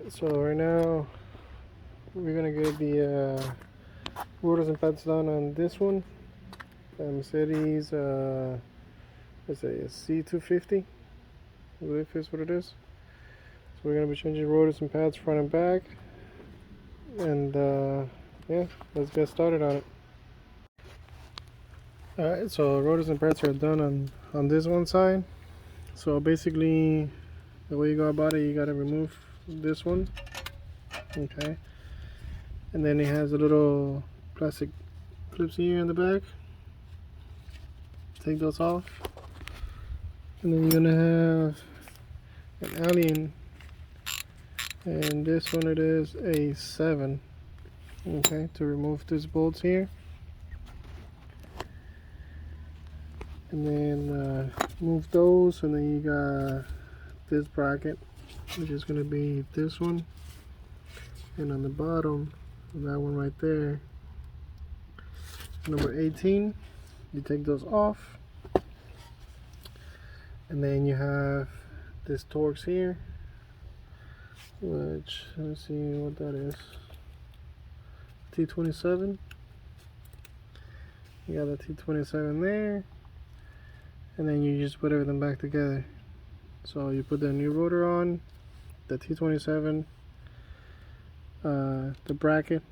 So right now we're gonna get the rotors and pads done on this one, Mercedes. Let's say a C250. I believe is what it is. So we're gonna be changing rotors and pads front and back, and yeah, let's get started on it. All right, so rotors and pads are done on this one side. So basically, the way you go about it, you gotta remove this one, okay, and then it has a little plastic clips here in the back. Take those off, and then you're gonna have an alien, and this one it is a 7, okay, to remove these bolts here, and then move those, and then you got this bracket, which is gonna be this one, and on the bottom, that one right there, number 18. You take those off, and then you have this Torx here, which, let's see what that is, T27. You got the T27 there, and then you just put everything back together. So you put the new rotor on, the T27, the bracket,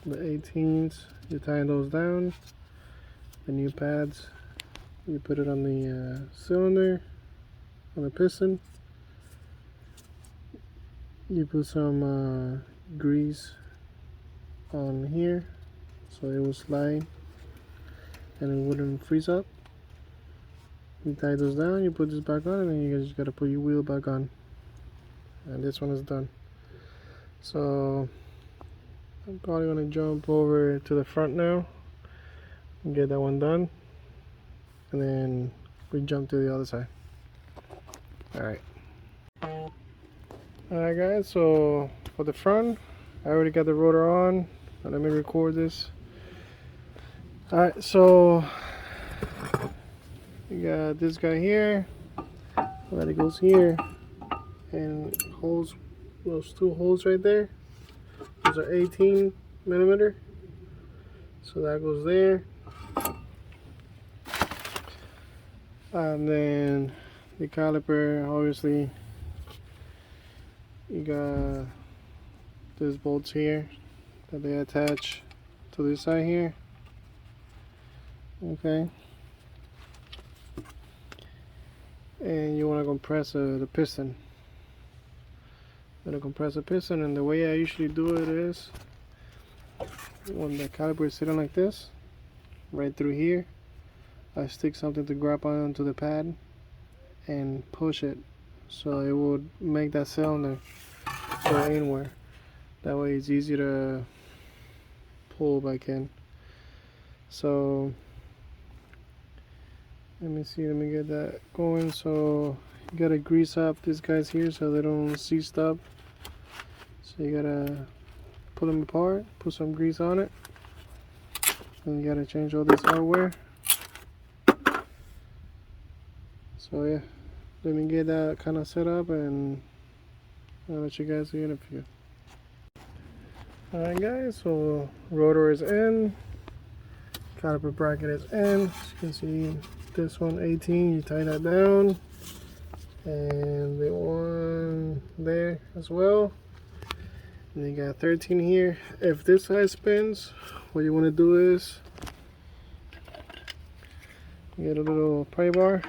the 18s, you tie those down, the new pads, you put it on the cylinder, on the piston, you put some grease on here so it will slide and it wouldn't freeze up. You tie those down, you put this back on, and then you just gotta put your wheel back on, and this one is done. So I'm probably gonna jump over to the front now and get that one done, and then we jump to the other side. Alright guys, so for the front, I already got the rotor on. Now let me record this. Alright, so you got this guy here that it goes here, and holes, those 2 holes right there, those are 18mm, so that goes there. And then the caliper, obviously you got these bolts here that they attach to this side here, okay, and you want to compress the piston. Gonna compress the piston, and the way I usually do it is, when the caliper is sitting like this, right through here, I stick something to grab onto the pad and push it, so it would make that cylinder go inward. That way it's easy to pull back in. So let me see, let me get that going. So you gotta grease up these guys here so they don't seized up. So you gotta pull them apart, put some grease on it, and you gotta change all this hardware. So yeah, let me get that kind of set up, and I'll let you guys see in a few. Alright guys, so rotor is in, caliper bracket is in. As you can see, this one 18, you tie that down, and the one there as well. And you got 13 here. If this side spins, what you want to do is get a little pry bar,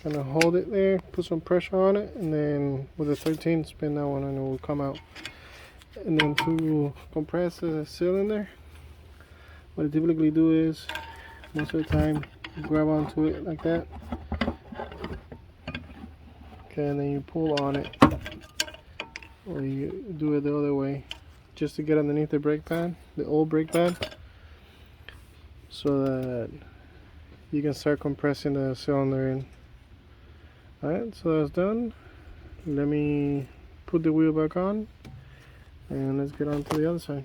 kind of hold it there, put some pressure on it, and then with the 13 spin that one and it will come out. And then to compress the cylinder, what I typically do is, most of the time, grab onto it like that, okay, and then you pull on it, or you do it the other way, just to get underneath the brake pad, the old brake pad, so that you can start compressing the cylinder in. Alright, so that's done. Let me put the wheel back on, and let's get on to the other side.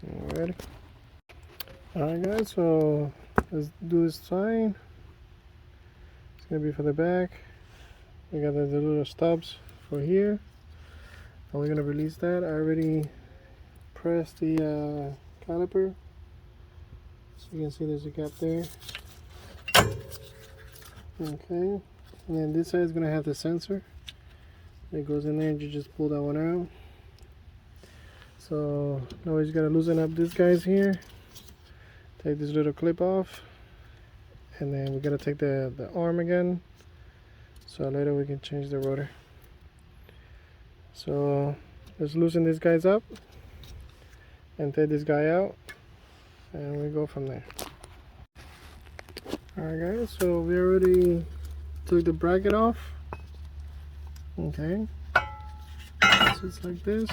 Alrighty. Alright guys, so let's do this side. It's gonna be for the back. We got the little stubs for here, and we're gonna release that. I already pressed the caliper, so you can see there's a gap there. Okay, and then this side is gonna have the sensor. It goes in there and you just pull that one out. So now we just gotta loosen up these guys here. Take this little clip off, and then we gotta take the arm again, so later we can change the rotor. So let's loosen these guys up and take this guy out, and we go from there. Alright guys, so we already took the bracket off. Okay, so it's like this.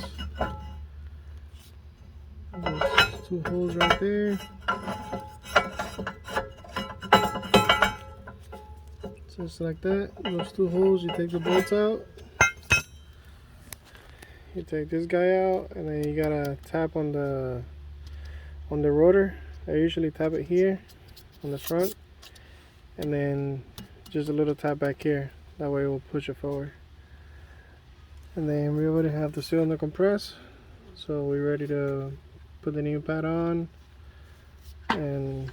There's two holes right there. Just like that. Those two holes, you take the bolts out. You take this guy out, and then you gotta tap on the rotor. I usually tap it here on the front, and then just a little tap back here. That way it will push it forward. And then we already have the cylinder compressed, so we're ready to put the new pad on, and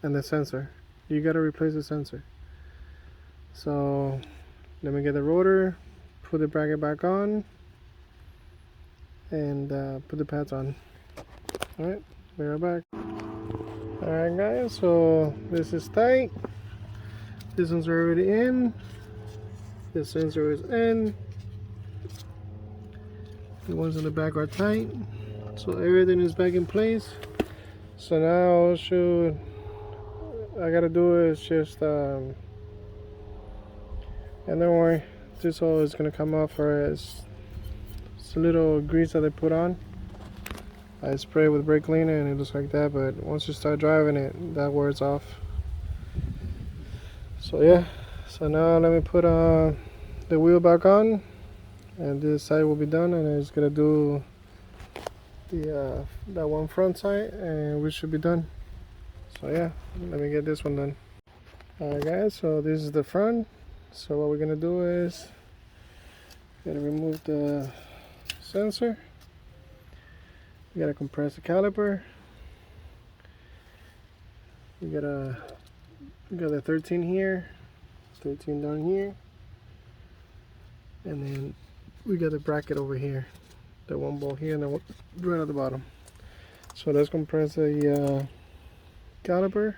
the sensor. You gotta replace the sensor. So let me get the rotor, put the bracket back on, and put the pads on. Alright, we are back. Alright guys, so this is tight. This one's already in. The sensor is in. The ones in the back are tight. So everything is back in place. So now all I gotta do is just and don't worry, this all is gonna come off. For it's a little grease that they put on. I spray with brake cleaner and it looks like that, but once you start driving it, that wears off. So yeah, so now let me put the wheel back on, and this side will be done, and it's gonna do the that one front side, and we should be done. So yeah, let me get this one done. Alright guys, so this is the front. So what we're gonna do is gonna remove the sensor. We gotta compress the caliper. We got the 13 here, 13 down here, and then we got the bracket over here, the one bolt here, and the one right at the bottom. So let's compress the caliper.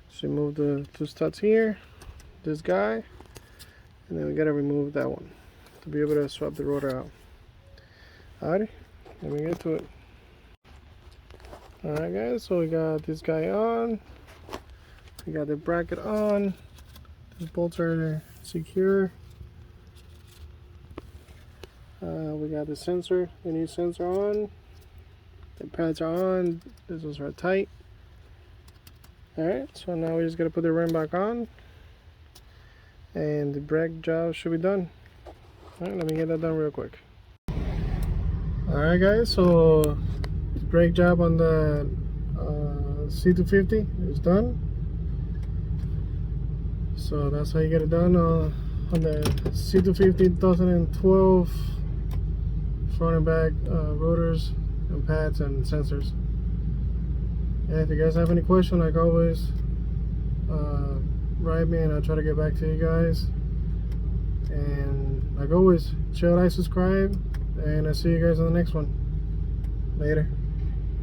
So remove the two studs here, this guy, and then we gotta remove that one to be able to swap the rotor out. Alrighty, let me get to it. Alright guys, so we got this guy on, we got the bracket on, the bolts are secure, we got the sensor, the new sensor on, the pads are on, this ones are tight. Alright, so now we just gotta put the rim back on, and the brake job should be done. Alright, let me get that done real quick. Alright guys, so the brake job on the C250 is done. So that's how you get it done on the C250 2012 front and back rotors and pads and sensors. And if you guys have any question, like always, write me and I'll try to get back to you guys. And like always, share, like, subscribe, and I'll see you guys on the next one. Later.